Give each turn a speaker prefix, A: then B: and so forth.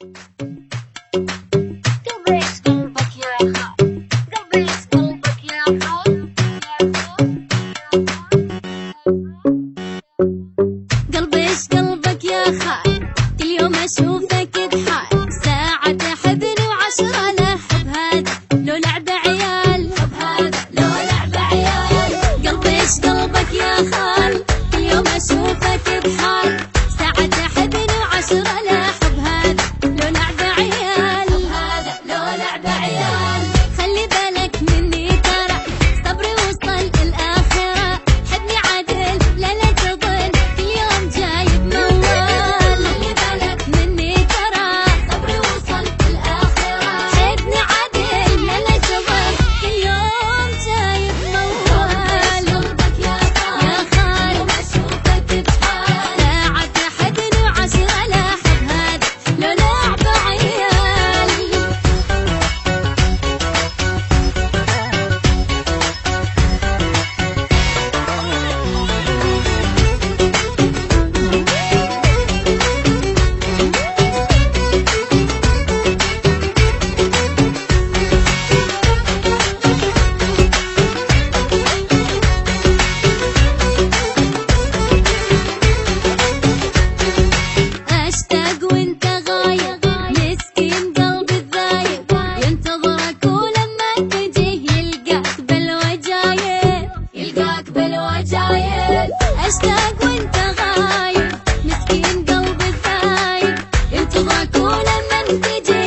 A: قلبي ايش قلبك يا خال، كل يوم اشوفك تحال، ساعة تحبني وعشرة لا حب هذا لو لعب عيال، حب هذا لو لعب عيال. قلبي ايش قلبك يا خال، كل يوم اشوفك بحال، ساعة تحبني وعشرة لا حب هذا لو لعب عيال، حب هذا لو لعب عيال. خلي بالك مني ترى صبري وصل الآخرة، حبني عادل لا لا تظن كل يوم جايب موال. خلي بالك مني ترى صبري وصل الآخرة، حبني عادل لا لا تظن كل يوم جايب موال. قلبك يا خال يوم اشوفك بحال، ساعة تحبني وعشرة لا حب هذا لو لعب عيال. اشتاق وانت غايب، مسكين قلبي الذايب، ينتظرك ولما تجي يلقاك بالوجايب، يلقاك بالوجايب. اشتاق وانت غايب، مسكين قلبي الذايب، ينتظرك ولما تجي